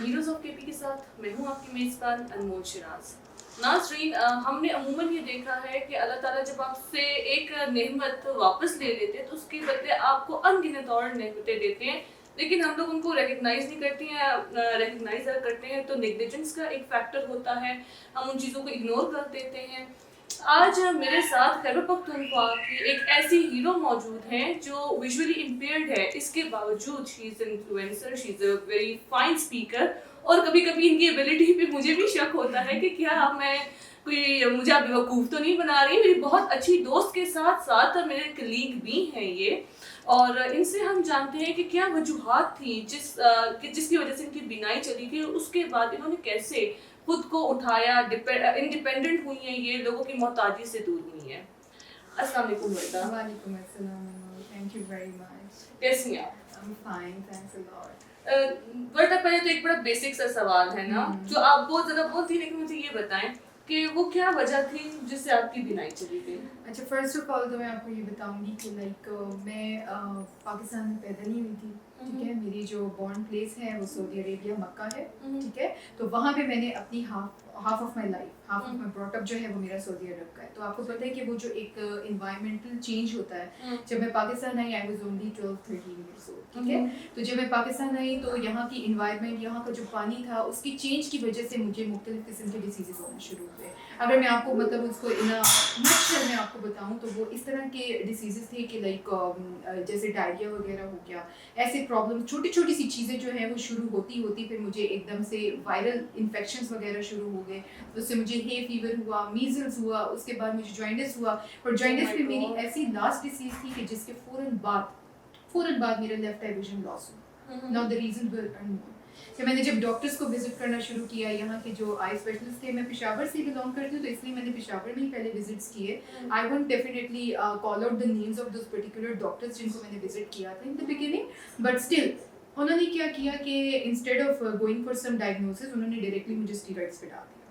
Heroes of KP के साथ मैं हूँ आपकी मेज़बान अनमोल शिराज। नाज़रीन, हमने अमूमन ये देखा है कि अल्लाह ताला जब आपसे एक नेमत वापस ले लेते हैं तो उसके बदले आपको अनगिनत और नेमतें देते हैं, लेकिन हम लोग उनको रिकग्नाइज नहीं करते हैं। रिकग्नाइज अगर करते हैं तो नेग्लिजेंस का एक फैक्टर होता है, हम उन चीज़ों को इग्नोर कर देते हैं। आज मेरे साथ खैबर पख्तूनख्वा की एक ऐसी हीरो मौजूद हैं जो विजुअली इम्पेयर्ड है, इसके बावजूद she is influencer, she is a very fine speaker. और कभी कभी इनकी एबिलिटी पे मुझे भी शक होता है कि क्या मैं कोई मुझे आप बेवकूफ़ तो नहीं बना रही। मेरी बहुत अच्छी दोस्त के साथ साथ मेरे कलीग भी हैं ये, और इनसे हम जानते हैं कि क्या वजूहात थी जिसकी वजह से इनकी बीनाई चली गई, और उसके बाद इन्होंने कैसे खुद को उठाया, इंडिपेंडेंट हुई हैं, ये लोगों की मोहताजी से दूर हुई हैं। अस्सलाम वालेकुम वर्दा। वालेकुम अस्सलाम, थैंक यू वेरी मच। कैसी हैं आप? I am fine, thanks a lot. Warda, पहले तो एक बड़ा बेसिक सा सवाल है ना, जो आप बहुत ज़्यादा बोलती, लेकिन मुझे ये बताएं कि वो क्या वजह थी जिससे आपकी बीनाई चली गई? अच्छा, फर्स्ट ऑफ ऑल तो मैं आपको ये बताऊंगी कि मैं पाकिस्तान में पैदा नहीं हुई थी, ठीक है। मेरी जो बॉर्न प्लेस है वो सऊदी अरेबिया मक्का है, ठीक है। तो वहाँ पे मैंने अपनी half of my life, half of my brought up जो है वो मेरा सऊदी अरब का है। तो आपको पता है कि वो जो एक इन्वायरमेंटल चेंज होता है, जब मैं पाकिस्तान आई, I was only 12-13 years old, ठीक है। तो जब मैं पाकिस्तान आई तो यहाँ की इन्वायरमेंट, यहाँ का जो पानी था, उसकी चेंज की वजह से मुझे मुख्तलिफ किस्म के डिसीजेज होना शुरू हुए। अगर मैं आपको मतलब उसको इन नटशेल में आपको बताऊँ तो वो इस तरह के डिसीजेज थे कि जैसे डायरिया वगैरह हो गया, ऐसे प्रॉब्लम, छोटी छोटी सी चीज़ें जो है वो शुरू होती फिर मुझे एकदम से वायरल इन्फेक्शंस वगैरह शुरू हो गए। उससे मुझे हे फीवर हुआ, मीजल्स हुआ, उसके बाद मुझे जॉइंटिस हुआ, और जॉइंटिस में मेरी ऐसी लास्ट डिसीज थी कि जिसके फ़ौरन बाद मेरा लेफ्ट आई विजन लॉस हुआ। Now the reason were unknown. तो मैंने जब डॉक्टर्स को विजिट करना शुरू किया, यहाँ के जो आई स्पेशलिस्ट थे, मैं पेशावर से बिलोंग करती हूँ तो इसलिए मैंने पेशावर में ही पहले विजिट्स किए। I won't definitely call out the names of those particular doctors जिनको मैंने विजिट किया था in the beginning, but still उन्होंने क्या किया कि instead of going for some diagnosis, उन्होंने डायरेक्टली मुझे स्टीरॉइड्स पे डाल दिया।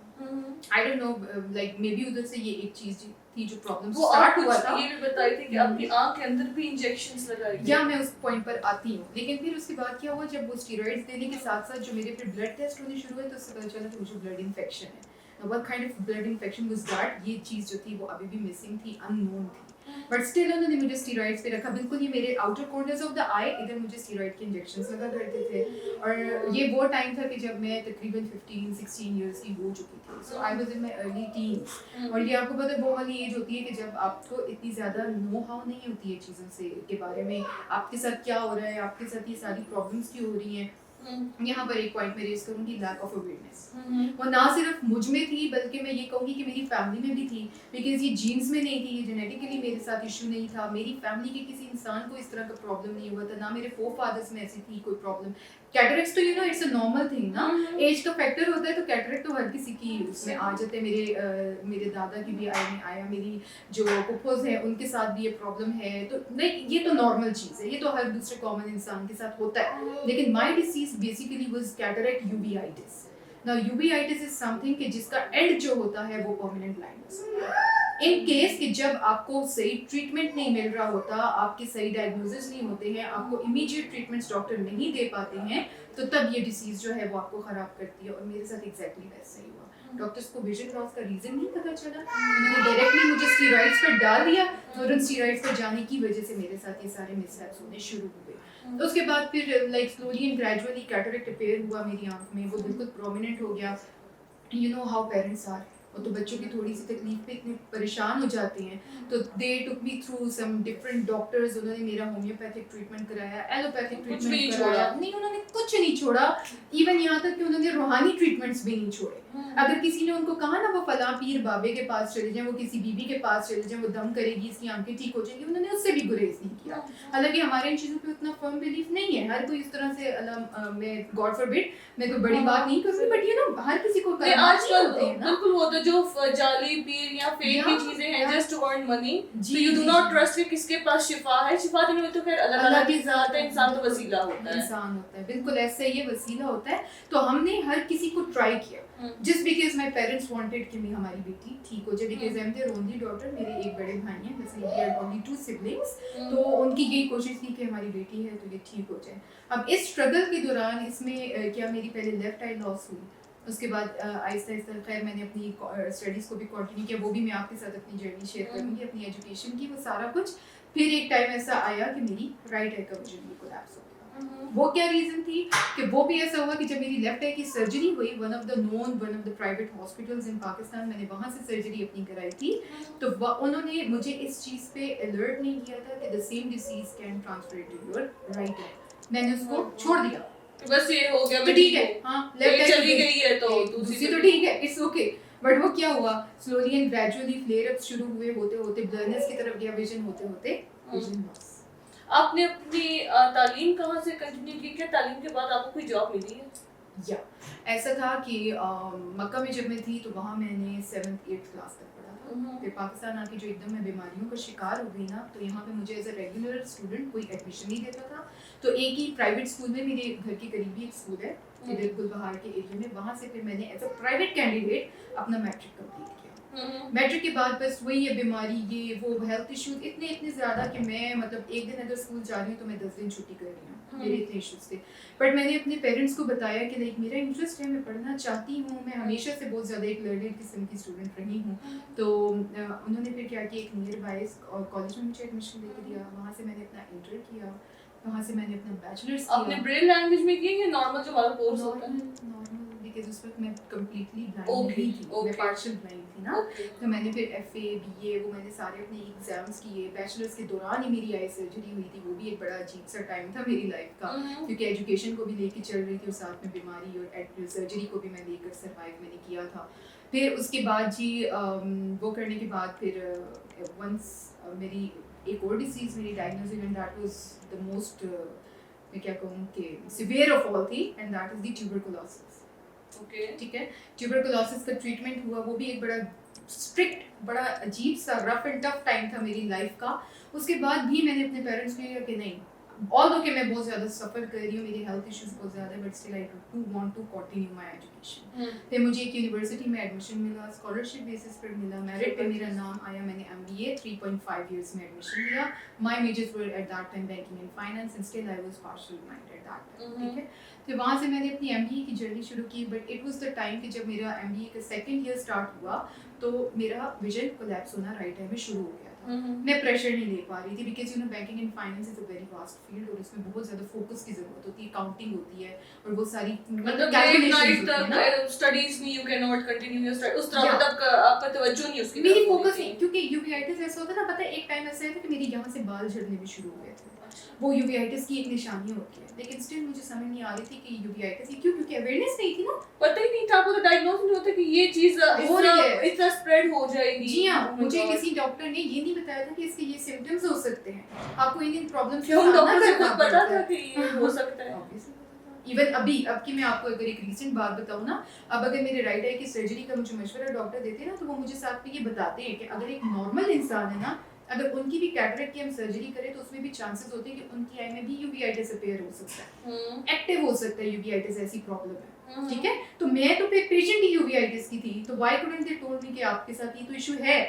I don't know, like maybe उधर से ये एक चीज थी जो प्रॉब्लम स्टार्ट हुआ था। ये भी बताई थी कि आपकी आंख के अंदर भी इंजेक्शंस लगाई गई। या मैं उस पॉइंट पर आती हूँ, लेकिन फिर उसके बाद क्या हुआ, जब वो स्टीरॉइड्स देने के साथ साथ जो मेरे फिर ब्लड टेस्ट होने शुरू हुए तो उससे पता चला कि मुझे ब्लड इन्फेक्शन है। What kind of blood infection was that? ये चीज़ जो थी वो अभी भी मिसिंग थी, अननोन थी, बट स्टिल उन्होंने मुझे स्टीरॉइड्स पे रखा। बिल्कुल ये मेरे आउटर कॉर्नर्स ऑफ द आई, इधर मुझे स्टीरॉइड के इंजेक्शंस लगा करते थे। और ये वो टाइम था कि जब मैं तकरीबन 15-16 ईयर्स की हो चुकी थी। So I was in my early teens. और ये आपको पता है वो वाली एज होती है कि जब आपको इतनी ज़्यादा नो हाउ नहीं होती है चीज़ों से के बारे में, आपके साथ क्या हो रहा है, आपके साथ ये सारी प्रॉब्लम्स क्यों हो रही हैं। यहाँ पर एक पॉइंट मैं रेज करूँगी, लैक ऑफ अवेयरनेस। वो ना सिर्फ मुझ में थी बल्कि मैं ये कहूँगी कि मेरी फैमिली में भी थी, बिकॉज ये जीन्स में नहीं थी, ये जेनेटिकली मेरे साथ इशू नहीं था। मेरी फैमिली के किसी इंसान को इस तरह का प्रॉब्लम नहीं हुआ था, ना मेरे फोरफादर्स में ऐसी थी कोई प्रॉब्लम। कैटरेक्ट तो you know it's a normal thing ना, एज का फैक्टर होता है, तो कैटरेक्ट तो हर किसी की उसमें आ जाते हैं। मेरे दादा की भी आया, मेरी जो पुप्पोज हैं उनके साथ भी ये प्रॉब्लम है। तो नहीं, ये तो नॉर्मल चीज़ है, ये तो हर दूसरे कॉमन इंसान के साथ होता है। लेकिन my disease basically was cataract uveitis. Now uveitis is something कि जिसका एंड जो होता है वो परमानेंट ब्लाइंडनेस। इन केस कि जब आपको सही ट्रीटमेंट नहीं मिल रहा होता, आपके सही डायग्नोसिस नहीं होते हैं, आपको इमीडिएट ट्रीटमेंट्स डॉक्टर नहीं दे पाते हैं, तो तब ये डिसीज जो है वो आपको ख़राब करती है। और मेरे साथ एग्जैक्टली वैसा ही हुआ। डॉक्टर्स को विजन लॉस का रीज़न नहीं पता चला, उन्होंने डायरेक्टली मुझे स्टीरॉइड्स पर डाल दिया, और उन स्टीरॉइड्स पर जाने की वजह से मेरे साथ ये सारे मिसहैप्स होने शुरू हुए। तो उसके बाद फिर like slowly and gradually cataract appear हुआ मेरी आंख में, वो बिल्कुल प्रोमिनेंट हो गया। You know how parents are, और तो बच्चों की थोड़ी सी तकलीफ पे इतने परेशान हो जाते हैं। तो they took me through some different doctors, उन्होंने मेरा होम्योपैथिक ट्रीटमेंट कराया, एलोपैथिक ट्रीटमेंट कराया, नहीं उन्होंने कुछ नहीं छोड़ा। इवन यहाँ तक कि उन्होंने रूहानी ट्रीटमेंट्स भी नहीं छोड़े। अगर किसी ने उनको कहा ना वो फला पीर बाबे के पास चले जाएं, वो किसी बीबी के पास चले जाएं, वो दम करेगी, इसकी आंखें ठीक हो जाएंगी, उन्होंने उससे भी गुरेज नहीं किया। हालांकि हमारे इन चीज़ों पे उतना फर्म बिलीफ नहीं है, हर कोई इस तरह से मैं गॉड फॉरबिड मैं कोई बड़ी बात नहीं करूँगी, बट यू नो हर किसी को आजकल बिल्कुल वो तो जो जाली पीर या फेक की चीजें हैं just to earn money, so you do not trust कि किसके पास शिफा है। शिफा देने में तो खैर अल्लाह ताला की ज़ात है, इंसान तो वसीला होता है। इंसान होता है, बिल्कुल ऐसे ये वसीला होता है। तो हमने हर किसी को ट्राई किया, just because my parents wanted कि मैं हमारी बेटी ठीक हो जाए, because I'm their only daughter, मेरे एक बड़े भाई हैं, जैसे we are only 2 siblings, तो उनकी यही कोशिश थी कि हमारी बेटी है तो ये ठीक हो जाए. अब इस स्ट्रगल के दौरान इसमें क्या मेरी पहले लेफ्ट आई लॉस हुई, उसके बाद आहिस्ता आहिस्ता खैर मैंने अपनी स्टडीज़ को भी कंटिन्यू किया, वो भी मैं आपके साथ अपनी जर्नी शेयर करूँगी, अपनी एजुकेशन की, वो सारा कुछ. फिर एक टाइम ऐसा आया कि मेरी राइट आई का विजन भी कोलैप्स हो गया. वो क्या रीज़न थी कि वो भी ऐसा हुआ कि जब मेरी लेफ्ट आई की सर्जरी हुई, one of the private hospitals in Pakistan, मैंने वहाँ से सर्जरी अपनी कराई थी, तो उन्होंने मुझे इस चीज़ पे अलर्ट नहीं किया था कि the same disease can transfer to your right eye. मैंने उसको छोड़ दिया, बस ये हो गया, तो ठीक है, हाँ लेफ्ट आई चली गई है तो दूसरी तो ठीक है, इट्स ओके. बट वो क्या हुआ, slowly and gradually flare up शुरू हुए, होते होते ब्लरनेस की तरफ गया, विजन होते होते विजन लॉस. आपने अपनी तालीम कहाँ से कंटिन्यू की? क्या तालीम के बाद आपको कोई जॉब मिली है? या ऐसा था कि मक्का में जब मैं थी तो वहाँ मैंने 7th 8th क्लास तक पढ़ा था. फिर पाकिस्तान आके जो एकदम मैं बीमारियों का शिकार हो गई ना, तो यहाँ पे मुझे एज अ रेगुलर स्टूडेंट कोई एडमिशन नहीं देता था. तो एक ही प्राइवेट स्कूल में, मेरे घर के करीबी एक स्कूल है इधर गुलबहार के एरिया में, वहाँ से फिर मैंने एज अ प्राइवेट कैंडिडेट अपना मैट्रिक कंप्लीट किया. मैट्रिक के बाद बस वही ये बीमारी, ये वो हेल्थ इश्यूज इतने ज़्यादा कि मैं मतलब एक दिन अगर स्कूल जा रही हूँ तो मैं 10 दिन छुट्टी कर रही हूँ, मेरे इतने इश्यूज थे. बट मैंने अपने पेरेंट्स को बताया कि लाइक मेरा इंटरेस्ट है, मैं पढ़ना चाहती हूँ, मैं हमेशा से बहुत ज़्यादा एक लर्नर किस्म की स्टूडेंट रही हूँ. तो उन्होंने फिर क्या किया, एक नियर बाय कॉलेज में मुझे एडमिशन लेके दिया, वहाँ से मैंने अपना इंटर किया, वहाँ से मैंने अपना बैचलर्स किया. आपने ब्रेल लैंग्वेज में किया या नॉर्मल जो हमारा कोर्स होता है? नॉर्मल, बिकॉज़ उस वक्त मैं कंप्लीटली ब्लाइंड नहीं थी, मैं पार्शियल ब्लाइंड थी ना. तो मैंने फिर एफए बीए वो मैंने सारे अपने एग्जाम्स किए. बैचलर्स के दौरान ही मेरी आई सर्जरी हुई थी, वो भी एक बड़ा अजीब सा टाइम था मेरी लाइफ का, क्योंकि एजुकेशन को भी लेके चल रही थी और साथ में बीमारी और सर्जरी को भी मैं लेकर सर्वाइव मैंने किया था. फिर उसके बाद जी वो करने के बाद फिर वंस मेरी एक और डिसीज़ मेरी डायग्नोज हुई, and that was the most मैं क्या कहूँ कि सिवियर ऑफ ऑल थी, and that is the tuberculosis. Okay, ठीक है, ट्यूबरकुलोसिस का ट्रीटमेंट हुआ, वो भी एक बड़ा स्ट्रिक्ट, बड़ा अजीब सा रफ एंड टफ टाइम था मेरी लाइफ का. उसके बाद भी मैंने अपने पेरेंट्स को कहा कि नहीं, ऑल्दो कि मैं बहुत ज़्यादा सफ़र कर रही हूँ, मेरी हेल्थ इश्यूज बहुत ज़्यादा है, but still I do want to continue my education. फिर मुझे एक यूनिवर्सिटी में एडमिशन मिला, स्कॉलरशिप बेसिस पर मिला, मेरिट पे मेरा नाम आया, मैंने MBA 3.5 इयर्स में एडमिशन लिया. My measures were at that time banking and finance, and still I was partial mind at that time. ठीक है, तो वहाँ से मैंने अपनी MBA की जर्नी शुरू की. But it was the time कि जब मेरा MBA का सेकंड ईयर स्टार्ट हुआ तो मेरा विजन कोलैप्स होना राइट टाइम में शुरू हो गया. मैं प्रेशर नहीं ले पा रही थी, because banking and finance is a very vast field, और उसमें बहुत ज़्यादा फोकस की ज़रूरत होती है, काउंटिंग होती है, और वो सारी मतलब कैलकुलेशंस होती है ना. स्टडीज में you can not continue your study, उस तरह मतलब आपका तवज्जो नहीं उसकी, मेरी फोकस नहीं, क्योंकि यूवीआइटिस ऐसा होता है ना, पता है एक टाइम ऐसा था कि मेरे यहाँ से बाल झड़ने भी शुरू हो गए थे. वो यूवीआइटिस की एक निशानी होती है, लेकिन स्टिल मुझे समझ नहीं आ रही थी कि यूवीआइटिस क्यों, क्योंकि अवेयरनेस नहीं थी ना, पता ही नहीं था, आपको तो डायग्नोस नहीं होता कि ये चीज इतना स्प्रेड हो जाएगी. जी हाँ, मुझे किसी डॉक्टर ने ये नहीं बताया था कि इसके ये सिम्टम्स हो सकते हैं, आपको इन प्रॉब्लम्स का सामना करना पता था कि ये हो सकता है. इवन अब की मैं आपको अगर एक रीसेंट बात बताऊँ ना, अब अगर मेरे राइट आई की सर्जरी का मुझे मशवरा डॉक्टर देते हैं ना, तो वो मुझे साथ में ये बताते हैं कि अगर एक नॉर्मल इंसान है ना, अगर उनकी भी कैटरेक्ट की हम सर्जरी करें तो उसमें भी चांसेस होते हैं कि उनकी आई में भी यूवीआइटिस अपीयर हो सकता है, एक्टिव हो सकता है यूवीआइटिस, ऐसी प्रॉब्लम है. ठीक है, तो मैं तो पेशेंट ही यूवीआइटिस की थी, तो why couldn't they told me कि आपके साथ ये तो इशू है.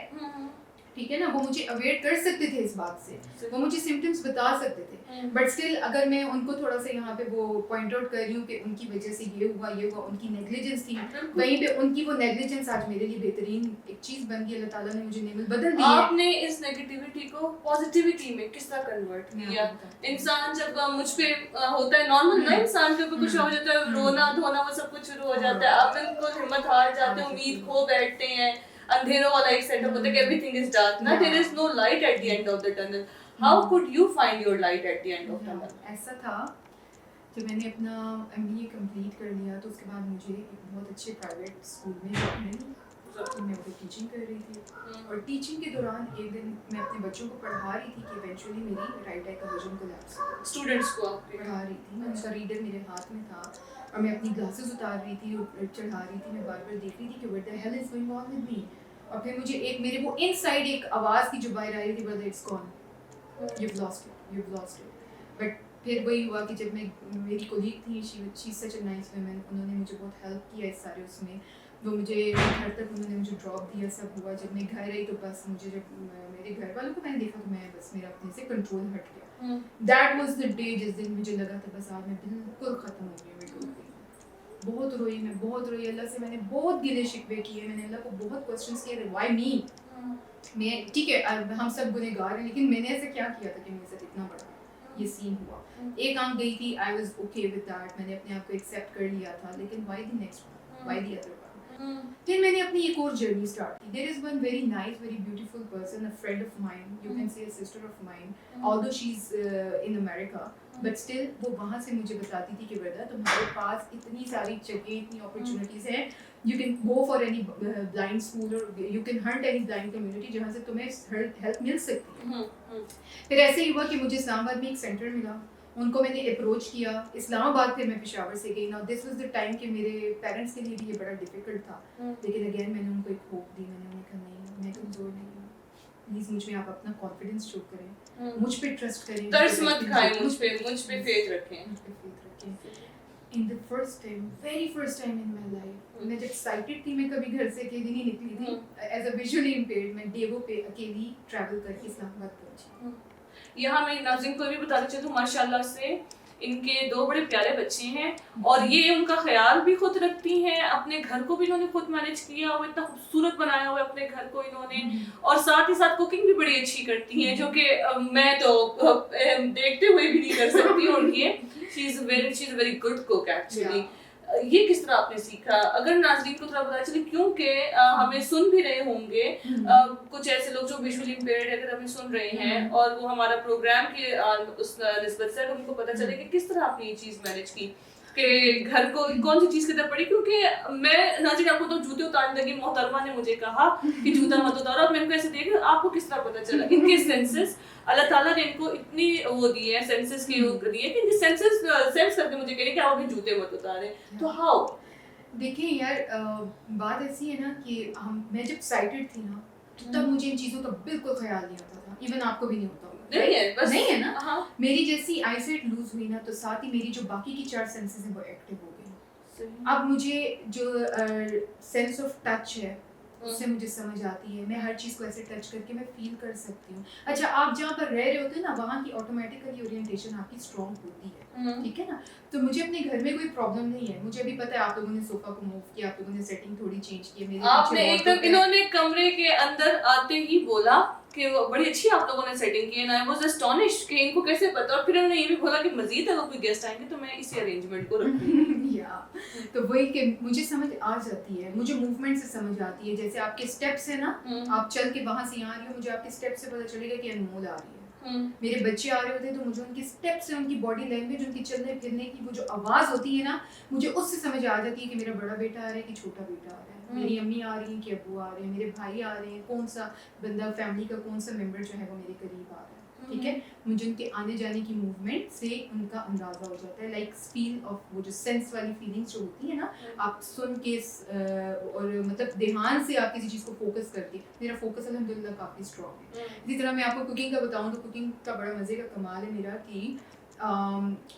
ठीक है ना, वो मुझे अवेयर कर सकते थे इस बात से, वो मुझे सिम्टम्स बता सकते थे. बट स्टिल अगर मैं उनको थोड़ा सा यहाँ पे वो पॉइंट आउट कर रही हूँ कि उनकी वजह से ये हुआ, उनकी नेग्लिजेंस थी, वहीं पे उनकी वो नेग्लिजेंस आज मेरे लिए बेहतरीन एक चीज़ बन गई. अल्लाह ताला ने मुझे नेमत बदल दी है. आपने इस नेगेटिविटी को पॉजिटिविटी में किस तरह कन्वर्ट किया? इंसान जब मुझ पे होता है नॉर्मल ना, इंसान के ऊपर कुछ हो जाता है, रोना धोना वो सब कुछ शुरू हो जाता है, आप बिल्कुल हिम्मत हार जाते हैं, उम्मीद खो बैठते हैं, अंधेरों वाला एक सेटअप होता है कि एवरीथिंग इज डार्क ना, there is no light at the end of the tunnel. How could you find your light at the end of tunnel? ऐसा था जब मैंने अपना MBA कंप्लीट कर लिया तो उसके बाद मुझे एक बहुत अच्छे प्राइवेट स्कूल में जॉब मिली, मैं वहाँ टीचिंग कर रही थी. और टीचिंग के दौरान एक दिन मैं अपने बच्चों को पढ़ा रही थी कि इवेंचुअली मेरी राइट आई का विजन कोलैप्स हो गया. स्टूडेंट्स को आप पढ़ा रही थी, मैं उनका रीडर मेरे हाथ में था और मैं अपनी ग्लासेस उतार रही थी और चढ़ा रही थी, मैं बार बार देख रही थी कि what the hell is going on with me. और फिर मुझे एक मेरे वो इनसाइड एक आवाज़ थी जो बाहर आ रही थी, brother it's gone, you've lost it. But फिर वही हुआ कि जब मैं मेरी कोलीग थी, she is such a nice woman, उन्होंने मुझे बहुत हेल्प किया इस सारे उसमें. वो मुझे घर तक उन्होंने मुझे ड्रॉप दिया, सब हुआ। जब मैं घर आई तो बस मुझे जब मेरे घर वालों को मैंने देखा तो मैं बस मेरा अपने से कंट्रोल हट गया। दैट वाज द डे जिस दिन मुझे लगा था बस आज मैं बिल्कुल ख़त्म हो गई, मैं डूब गई। बहुत रोई मैं, बहुत रोई, अल्लाह से मैंने बहुत गिले शिकवे किए, मैंने अल्लाह को बहुत क्वेश्चंस किए, व्हाई मी, मैं ठीक है हम सब गुनहगार हैं, लेकिन मैंने ऐसा क्या किया था कि मेरे साथ इतना बड़ा ये सीन हुआ। एक आंख गई थी, I was okay with that, मैंने अपने आप को एक्सेप्ट कर लिया था, लेकिन why the next one, why the other one. फिर मैंने अपनी एक और जर्नी स्टार्ट की। There is one very nice very beautiful person, a friend of mine, you can say a sister of mine, although she is in America, but still वो वहाँ से मुझे बताती थी कि वर्दा तुम्हारे पास इतनी सारी जगह, इतनी अपॉर्चुनिटीज़ हैं, you can go for any blind school और you can hunt any blind community जहाँ से तुम्हें हेल्प मिल सकती है। फिर ऐसे ही हुआ कि मुझे इस्लामाबाद में एक सेंटर मिला, उनको मैंने अप्रोच किया, इस्लामाबाद फिर मैं पेशावर से गई। Now this was the time कि मेरे पेरेंट्स के लिए भी ये बड़ा डिफिकल्ट था, लेकिन अगेन मैंने उनको एक होप दी, मैंने उन्हें कहा नहीं मैं कमज़ोर नहीं हूँ, प्लीज़ मुझ में आप अपना कॉन्फिडेंस शो करें, मुझ पे ट्रस्ट करें, तरस मत खाएं, मुझ पे फेथ रखें, मुझ पे फेथ रखें। In the first time, very first time in my life, मैं जब एक्साइटेड थी, मैं कभी घर से अकेली नहीं निकली थी, एज अ विजुअली इम्पेयर्ड, मैं डेवो पे अकेली ट्रैवल करके इस्लामाबाद पहुंची। यहाँ मैं नाज़रीन को भी बताना चाहती हूँ, माशाल्लाह से इनके 2 बड़े प्यारे बच्चे हैं और ये उनका ख्याल भी खुद रखती हैं, अपने घर को भी इन्होंने खुद मैनेज किया हुआ, इतना खूबसूरत बनाया हुआ है अपने घर को इन्होंने, और साथ ही साथ कुकिंग भी बड़ी अच्छी करती हैं, जो कि मैं तो देखते हुए भी नहीं कर सकती हूँ उनकी। She is very good cook actually. ये किस तरह आपने सीखा, अगर नाज़रीन को थोड़ा पता चले, क्योंकि हमें सुन भी रहे होंगे कुछ ऐसे लोग जो विजुअली इम्पेयर्ड है, अगर हमें सुन रहे हैं और वो हमारा प्रोग्राम के उस निस्बत से अगर उनको पता चले कि किस तरह आपने ये चीज़ मैनेज की कि घर को कौन सी चीज़ की तरफ पड़ी, क्योंकि मैं नाज़रीन आपको तो जूते उतारने लगी, मोहतरमा ने मुझे कहा कि जूता मत उतारो, अब मैंने को ऐसे देख, आपको किस तरह पता चला इनके सेंसेस, अल्लाह ताला ने इनको इतनी वो दी है, सेंसेस की वो दी है कि इनके सेंसेस सेंस करके मुझे कह रहे कि आप अभी जूते मत उतारें, तो हाउ? देखिए यार, बात ऐसी है ना कि मैं जब एक्साइटेड थी ना तब मुझे इन चीज़ों का बिल्कुल ख्याल नहीं आता था, इवन आपको भी नहीं होता होगा, नहीं है, बस नहीं है ना। हाँ। मेरी जैसी आईसाइट लूज हुई ना तो साथ ही मेरी जो बाकी की 4 सेंसेस हैं वो एक्टिव हो गई। अब मुझे जो सेंस ऑफ टच है उससे मुझे समझ आती है, मैं हर चीज़ को ऐसे टच करके मैं फील कर सकती हूँ। अच्छा, आप जहाँ पर रह रहे होते हैं ना वहाँ की ऑटोमेटिकली ओरिएंटेशन आपकी स्ट्रॉन्ग होती है, ठीक है ना। तो मुझे अपने घर में कोई प्रॉब्लम नहीं है, मुझे अभी पता है आप लोगों ने सोफा को मूव किया, आप लोगों ने सेटिंग थोड़ी चेंज की है, मेरे आपने एकदम इन्होंने कमरे के अंदर आते ही बोला कि वो बड़ी अच्छी आप लोगों ने सेटिंग की है, आई वाज एस्टोनिश्ड कि इनको कैसे पता, और फिर उन्होंने ये भी बोला कि मजीद अगर कोई गेस्ट आएंगे तो मैं इसी अरेंजमेंट को रखूंगी। या तो वही कि मुझे समझ आ जाती है, मुझे मूवमेंट से समझ आती है, जैसे आपके स्टेप्स है ना, आप चल के वहां से यहाँ आ रही हो, मुझे आपके स्टेप से पता चलेगा कि अनमोल आ रही है। मेरे बच्चे आ रहे होते हैं तो मुझे उनके स्टेप से, उनकी बॉडी लैंग्वेज, उनकी चलने फिरने की वो जो आवाज़ होती है ना, मुझे उससे समझ आ जाती है कि मेरा बड़ा बेटा आ रहा है कि छोटा बेटा आ रहा है, मेरी अम्मी आ रही हैं कि अब्बू आ रहे हैं, मेरे भाई आ रहे हैं, कौन सा बंदा फैमिली का कौन सा मेंबर जो है वो मेरे करीब आ रहा है, ठीक है। मुझे उनके आने जाने की मूवमेंट से उनका अंदाज़ा हो जाता है, लाइक फील ऑफ वो जो सेंस वाली फीलिंग्स जो होती है ना, आप सुन के और मतलब ध्यान से आप किसी चीज़ को फोकस करके, मेरा फोकस अल्हम्दुलिल्लाह काफ़ी स्ट्रॉन्ग है। इसी तरह मैं आपको कुकिंग का बताऊँ तो कुकिंग का बड़ा मज़े का कमाल है मेरा कि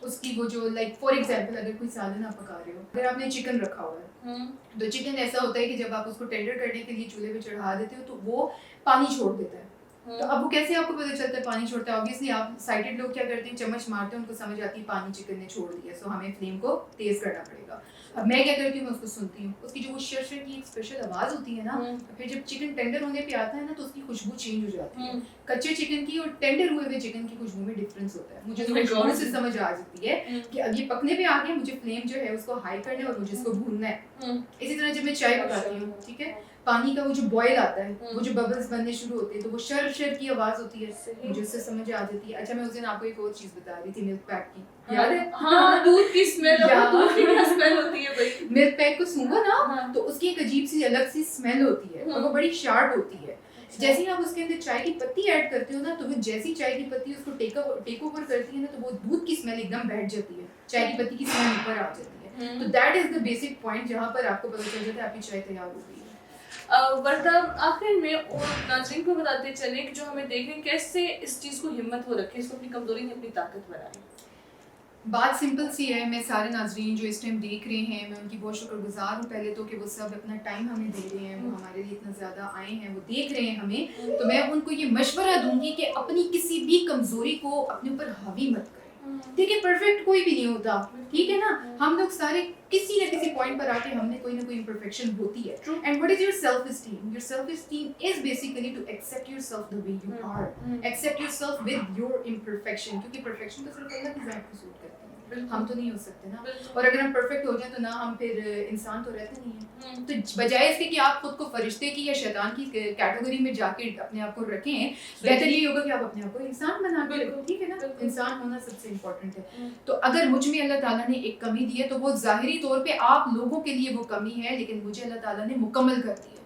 उसकी वो जो लाइक फॉर एग्जांपल अगर कोई सालन आप पका रहे हो, अगर आपने चिकन रखा हुआ है तो चिकन ऐसा होता है कि जब आप उसको टेंडर करने के लिए चूल्हे पे चढ़ा देते हो तो वो पानी छोड़ देता है। तो अब वो कैसे आपको पता चलता है पानी छोड़ता है? ऑब्वियसली आप साइटेड लोग क्या करते हैं, चम्मच मारते हैं, उनको समझ आती है पानी चिकन ने छोड़ दिया, सो हमें फ्लेम को तेज करना पड़ेगा। अब मैं क्या करती हूँ, मैं उसको सुनती हूँ, उसकी जो वो शर की एक स्पेशल आवाज़ होती है ना, फिर जब चिकन टेंडर होने पे आता है ना तो उसकी खुशबू चेंज हो जाती है। कच्चे चिकन की और टेंडर हुए हुए चिकन की खुशबू में डिफरेंस होता है। मुझे खुशबू से समझ आ जाती है कि अब ये पकने पे आ गया, मुझे फ्लेम जो है उसको हाई करना है और मुझे इसको भूनना है। इसी तरह जब मैं चाय पकाती हूँ, ठीक है, पानी का वो जो बॉयल आता है, वो जो बबल्स बनने शुरू होते हैं तो वो शर की आवाज़ होती है, मुझे उससे समझ आ जाती है। अच्छा, मैं उस दिन आपको एक और चीज़ बता रही थी, मिल्क पैक की, याद है? हाँ, दूध की स्मेल, दूध की क्या स्मेल होती है भाई। मिल्क पैक को सूंघो ना तो उसकी एक अजीब सी अलग सी स्मेल होती है और वो बड़ी शार्प होती है। जैसे ही आप उसके अंदर चाय की पत्ती ऐड करते हो ना तो वो जैसी चाय की पत्ती उसको टेक ओवर करती है ना तो वो दूध की स्मेल एकदम बैठ जाती है, चाय की पत्ती की स्मेल ऊपर आ जाती है। तो that is the basic point जहाँ पर आपको पता चल जाता है आपकी चाय तैयार हो गई है। वर्दा, आखिर में और नाज़रीन को बताते चले कि जो हमें देखें कैसे इस चीज़ को हिम्मत हो रखे, इसको अपनी कमजोरी नहीं अपनी ताकत बनाए। बात सिंपल सी है, मैं सारे नाजरीन जो इस टाइम देख रहे हैं, मैं उनकी बहुत शुक्रगुजार हूँ पहले तो कि वो सब अपना टाइम हमें दे रहे हैं, वो हमारे लिए इतना ज़्यादा आए हैं, वो देख रहे हैं हमें, तो मैं उनको ये मशवरा दूंगी कि अपनी किसी भी कमज़ोरी को अपने ऊपर हावी मत करें। देखिए परफेक्ट कोई भी नहीं होता, ठीक है ना, हम लोग सारे किसी न किसी पॉइंट पर आके हमने कोई ना कोई इम्परफेक्शन होती है। And what is your self esteem? Your self esteem is basically to accept yourself the way you are, accept yourself with your imperfection, क्योंकि परफेक्शन तो सिर्फ अल्लाह की ज़ात को सूट करती है, हम तो नहीं हो सकते ना। और अगर हम परफेक्ट हो जाए तो ना हम फिर इंसान तो रहते नहीं हैं। तो बजाय इसके कि आप खुद को फरिश्ते की या शैतान की कैटेगरी में जाके अपने आप को रखें, बेहतर ये होगा कि आप अपने आप को इंसान बना के रखो, ठीक है ना, इंसान होना सबसे इम्पोर्टेंट है। तो अगर मुझ में अल्लाह ताला ने एक कमी दी है तो वो ज़ाहिरी तौर पे आप लोगों के लिए वो कमी है, लेकिन मुझे अल्लाह ताला ने मुकम्मल कर दी है।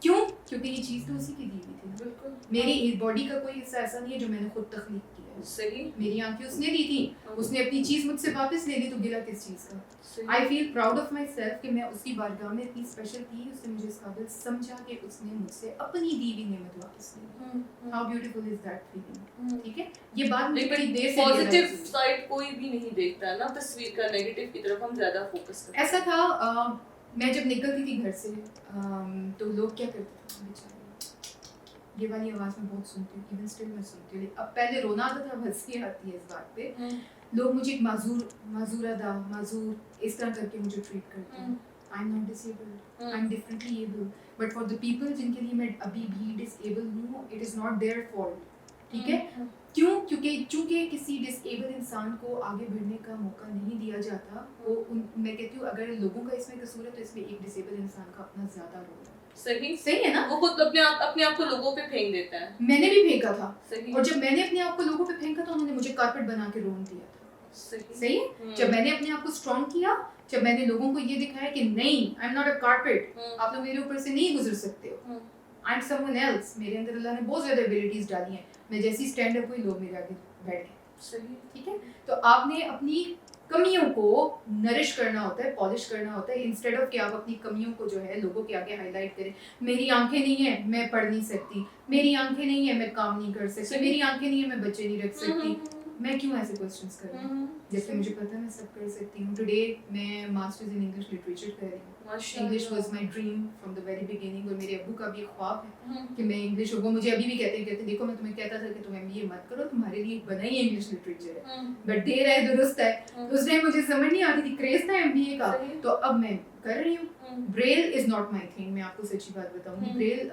क्यों? क्योंकि ये चीज़ तो उसी की दी हुई थी ना, मेरी बॉडी का कोई हिस्सा ऐसा नहीं है जो मैंने खुद तख्लीक किया है। सही, मेरी आंखें उसने दी थी, उसने अपनी चीज़ मुझसे वापस ले ली, तो गिला किस चीज़ का? I feel proud of my self कि मैं उसकी बारगाह में इतनी स्पेशल थी, उसने मुझे इस काबिल समझा कि उसने मुझसे अपनी दी हुई नेमत वापस ली। How beautiful is that feeling, ठीक है। ये बात मुझे बड़ी देर से पॉजिटिव साइड कोई भी नहीं देखता ना तस्वीर का, नेगेटिव की तरफ हम ज्यादा फोकस करते हैं। ऐसा था मैं जब निकलती थी घर से तो लोग क्या करते थे बेचारे, ये वाली आवाज़ मैं बहुत सुनती हूँ, इवन स्टिल मैं सुनती हूँ। अब पहले रोना आता था, हंसी आती है इस बात पे। लोग मुझे एक माजूर इस तरह करके मुझे ट्रीट करते हैं। I am not disabled, I am differently able, but for the people जिनके लिए मैं अभी भी डिसेबल हूँ, it is not their fault, ठीक है। क्यों? क्योंकि चूंकि किसी डिसेबल इंसान को आगे बढ़ने का मौका नहीं दिया जाता, मैं कहती हूँ अगर लोगों का इसमें कसूर है तो इसमें एक डिसेबल इंसान का अपना ज़्यादा रोल है। सही है ना, वो खुद अपने आप को लोगों पे फेंक देता है। मैंने भी फेंका था, सही। और जब मैंने अपने आप को लोगों पे फेंका तो उन्होंने मुझे कारपेट बना के रोन दिया था। सही है। जब मैंने अपने आप को स्ट्रॉन्ग किया, जब मैंने लोगों को ये दिखाया कि नहीं, I am not a carpet, आप लोग मेरे ऊपर से नहीं गुजर सकते हो, आई एम समवन एल्स, मेरे अंदर अल्लाह ने बहुत ज्यादा एबिलिटीज डाली हैं, मैं जैसी स्टैंड अप हुई लोग मेरे आगे बैठ गए। सही, ठीक है। तो आपने अपनी कमियों को नरिश करना होता है, पॉलिश करना होता है, इंस्टेड ऑफ कि आप अपनी कमियों को जो है लोगों के आगे हाईलाइट करें। मेरी आंखें नहीं है, मैं पढ़ नहीं सकती, मेरी आंखें नहीं है, मैं काम नहीं कर सकती, मेरी आंखें नहीं है, मैं बच्चे नहीं रख सकती, मैं क्यों ऐसे क्वेश्चंस कर रही हूँ, जबकि मुझे पता है मैं सब कर सकती हूँ। टुडे मैं मास्टर्स इन इंग्लिश लिटरेचर कर रही हूँ। English was my dream from the very beginning, और मेरे अब्बू का भी एक ख्वाब है कि मैं इंग्लिश, वो मुझे अभी भी कहते देखो मैं तुम्हें कहता था कि तुम एमबीए मत करो, तुम्हारे लिए बना ही इंग्लिश लिटरेचर है, बट देर है दुरुस्त है। तो उस टाइम मुझे समझ नहीं आती थी, क्रेज था एमबीए का, तो अब मैं कर रही हूँ। Braille is not my thing, मैं आपको सच्ची बात बताऊंगी। ब्रेल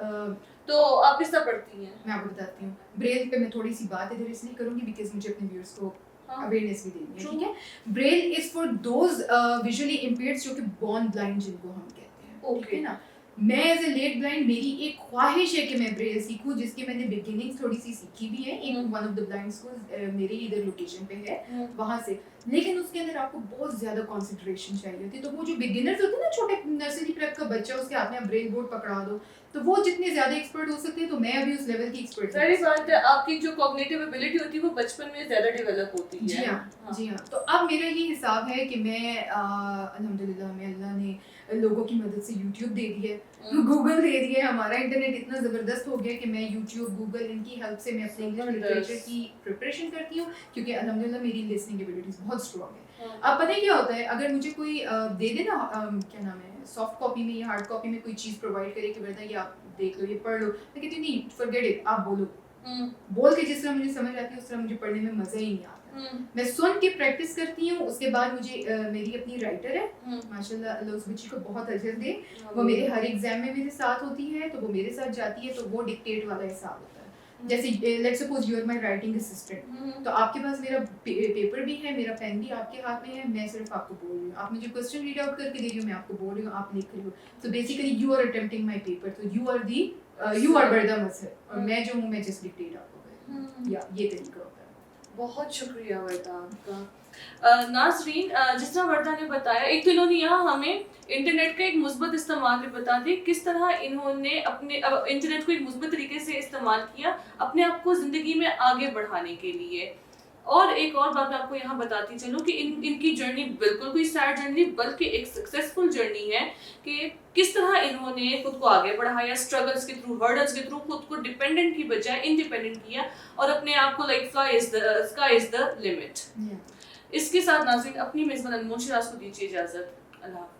तो आप किस तरह पढ़ती हैं? मैं आपको बताती हूँ। ब्रेल पे मैं थोड़ी सी बात इधर इसलिए करूंगी बिकॉज मुझे अपने व्यूअर्स को अवेयरनेस भी देनी है, ठीक है। Braille is for those visually impaired जो कि बॉर्न ब्लाइंड जिनको हम कहते हैं, ठीक है ना। मैं एज ए लेट ब्लाइंड, मेरी एक ख्वाहिश है कि मैं ब्रेल सीखूं, जिसकी मैंने बिगिनिंग थोड़ी सी सीखी भी है। एक one of the blind school मेरे इधर लोकेशन पे है, वहाँ से, लेकिन उसके अंदर आपको बहुत ज्यादा कंसंट्रेशन चाहिए होती है। तो वो जो बिगिनर्स होते हैं ना, छोटे नर्सरी प्रेप का बच्चा, उसके हाथ में आप ब्रेल बोर्ड पकड़ा दो तो वो जितने ज्यादा एक्सपर्ट हो सकते हैं, तो मैं अभी उस लेवल की एक्सपर्ट हूं। सही बात है, आपकी जो कॉग्निटिव एबिलिटी होती है वो बचपन में ज्यादा डेवलप होती है। जी हाँ, जी हाँ। तो अब मेरा ये हिसाब है कि मैं अल्हम्दुलिल्लाह में अल्लाह ने लोगों की मदद से यूट्यूब दे दी है, गूगल दे दिया है, हमारा इंटरनेट इतना ज़बरदस्त हो गया कि मैं यूट्यूब, गूगल, इनकी हेल्प से मैं अपने इंग्लिश लिटरेचर की प्रिपरेशन करती हूँ, क्योंकि अल्हम्दुलिल्लाह मेरी लिसनिंग एबिलिटीज बहुत स्ट्रॉन्ग है। अब पता है क्या होता है, अगर मुझे कोई दे दे ना, क्या नाम है, सॉफ्ट कॉपी में या हार्ड कॉपी में कोई चीज़ प्रोवाइड करे कि बेटा ये आप देख लो, ये पढ़ लो, मैं कहती हूँ नहीं, फॉरगेट इट, आप बोलो। बोल के जिस तरह मुझे समझ आती है उस तरह मुझे पढ़ने में मज़ा ही नहीं आता। मैं सुन के प्रैक्टिस करती हूँ, उसके बाद मुझे मेरी अपनी राइटर है माशाल्लाह, अल्लाह उस बच्ची को बहुत अजर दे, वो मेरे हर एग्जाम में मेरे साथ होती है, तो वो मेरे साथ जाती है, तो वो डिक्टेट वाला हिसाब होता है। जैसे let's suppose you are my writing assistant, तो आपके पास मेरा पेपर भी है, मेरा पेन भी आपके हाथ में है, मैं सिर्फ आपको बोल रही हूँ, आप मुझे क्वेश्चन रीड आउट करके दे रही हो, मैं आपको बोल रही हूँ, आप लिख रही हो। तो basically you are attempting my paper, तो यू आर बर्दा मसर, और मैं जो हूँ मैं जस्ट डिक्टेट आपको कर रही हूँ, या ये तरीका होता है। बहुत शुक्रिया वर्दा आपका। नाज़रीन, जिस तरह वर्दा ने बताया, एक तो इन्होंने यहाँ हमें इंटरनेट का एक मुस्बत इस्तेमाल भी बता दी, किस तरह इन्होंने अपने इंटरनेट को एक मुस्बत तरीके से इस्तेमाल किया अपने आप को ज़िंदगी में आगे बढ़ाने के लिए। और एक और बात मैं आपको यहाँ बताती चलूँ कि इनकी जर्नी बिल्कुल कोई सैड जर्नी, बल्कि एक सक्सेसफुल जर्नी है कि किस तरह इन्होंने खुद को आगे बढ़ाया, स्ट्रगल्स के थ्रू, हर्डल्स के थ्रू खुद को डिपेंडेंट की बजाय इंडिपेंडेंट किया, और अपने आप को like sky is the limit. اس کے ساتھ ناظرین اپنی میزبان انمول شراز کو دیجیے اجازت. اللہ حافظ.